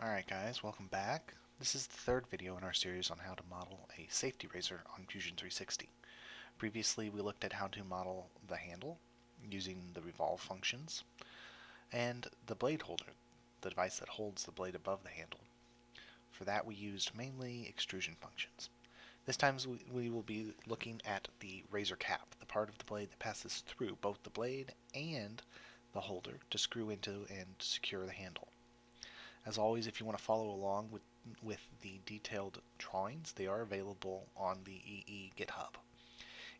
Alright guys, welcome back. This is the third video in our series on how to model a safety razor on Fusion 360. Previously we looked at how to model the handle using the revolve functions and the blade holder, the device that holds the blade above the handle. For that we used mainly extrusion functions. This time we will be looking at the razor cap, the part of the blade that passes through both the blade and the holder to screw into and secure the handle. As always, if you want to follow along with the detailed drawings, they are available on the EE GitHub.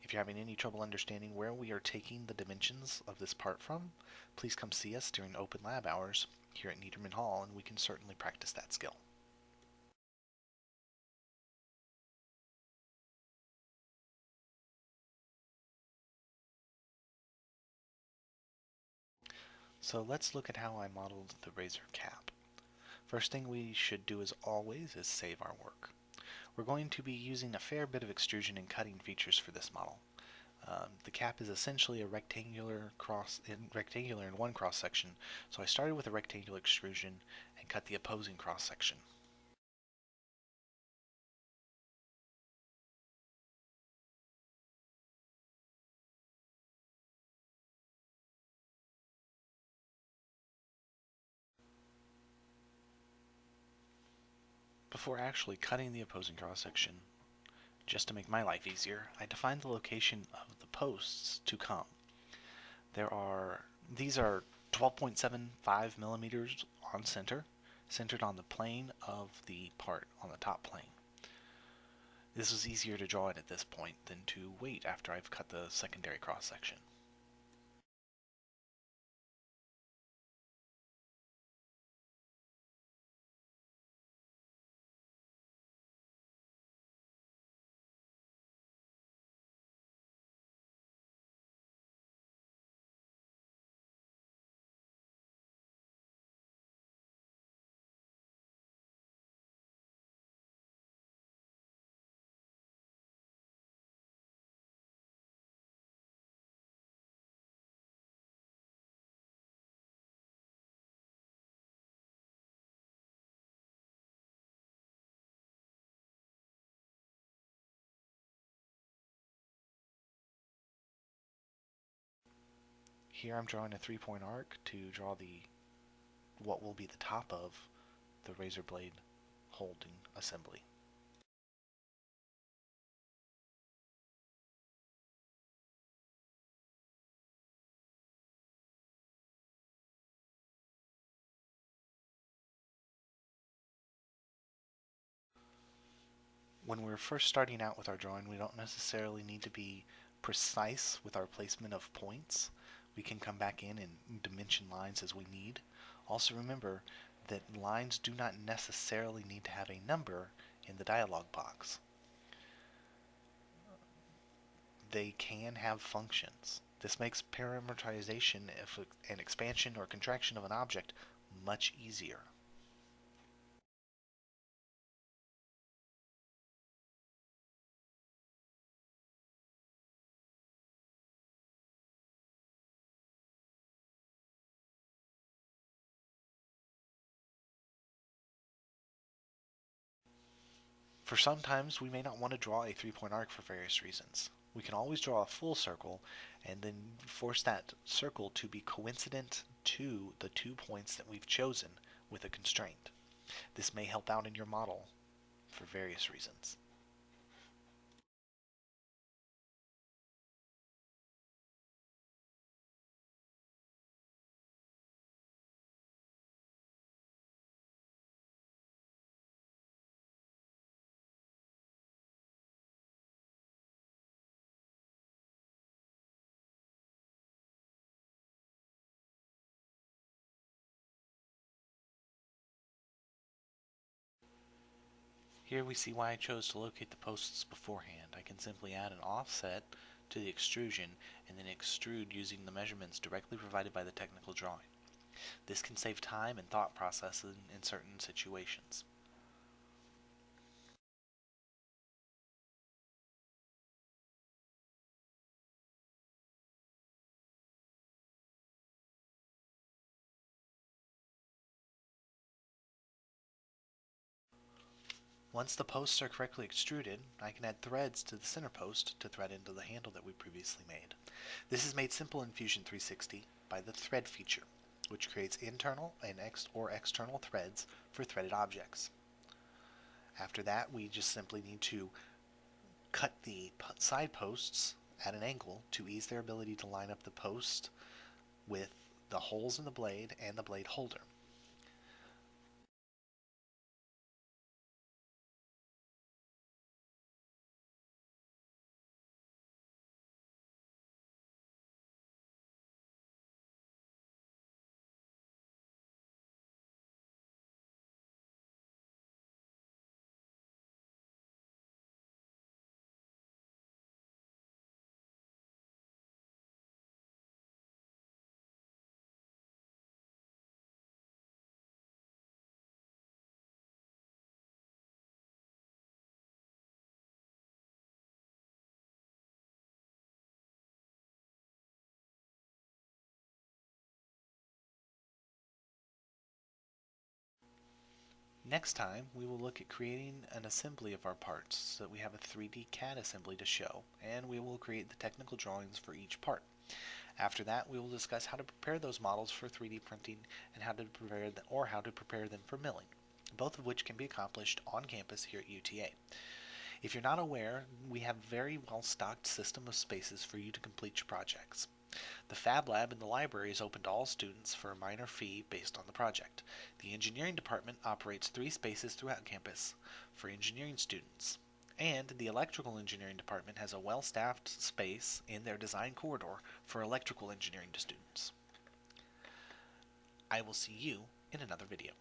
If you're having any trouble understanding where we are taking the dimensions of this part from, please come see us during open lab hours here at Niederman Hall, and we can certainly practice that skill. So let's look at how I modeled the razor cap. First thing we should do as always is save our work. We're going to be using a fair bit of extrusion and cutting features for this model. The cap is essentially a rectangular in one cross section, so I started with a rectangular extrusion and cut the opposing cross section. Before actually cutting the opposing cross section, just to make my life easier, I defined the location of the posts to come. These are 12.75 millimeters on center, centered on the plane of the part on the top plane. This was easier to draw it at this point than to wait after I've cut the secondary cross section. Here I'm drawing a 3-point arc to draw what will be the top of the razor blade holding assembly. When we're first starting out with our drawing, we don't necessarily need to be precise with our placement of points. We can come back in and dimension lines as we need. Also remember that lines do not necessarily need to have a number in the dialog box. They can have functions. This makes parameterization of an expansion or contraction of an object much easier. For sometimes we may not want to draw a 3-point arc for various reasons. We can always draw a full circle and then force that circle to be coincident to the 2 points that we've chosen with a constraint. This may help out in your model for various reasons. Here we see why I chose to locate the posts beforehand. I can simply add an offset to the extrusion and then extrude using the measurements directly provided by the technical drawing. This can save time and thought processing in certain situations. Once the posts are correctly extruded, I can add threads to the center post to thread into the handle that we previously made. This is made simple in Fusion 360 by the thread feature, which creates internal and external threads for threaded objects. After that, we just simply need to cut the side posts at an angle to ease their ability to line up the post with the holes in the blade and the blade holder. Next time, we will look at creating an assembly of our parts so that we have a 3D CAD assembly to show, and we will create the technical drawings for each part. After that, we will discuss how to prepare those models for 3D printing and how to prepare them for milling, both of which can be accomplished on campus here at UTA. If you're not aware, we have a very well-stocked system of spaces for you to complete your projects. The Fab Lab in the library is open to all students for a minor fee based on the project. The engineering department operates 3 spaces throughout campus for engineering students. And the electrical engineering department has a well-staffed space in their design corridor for electrical engineering students. I will see you in another video.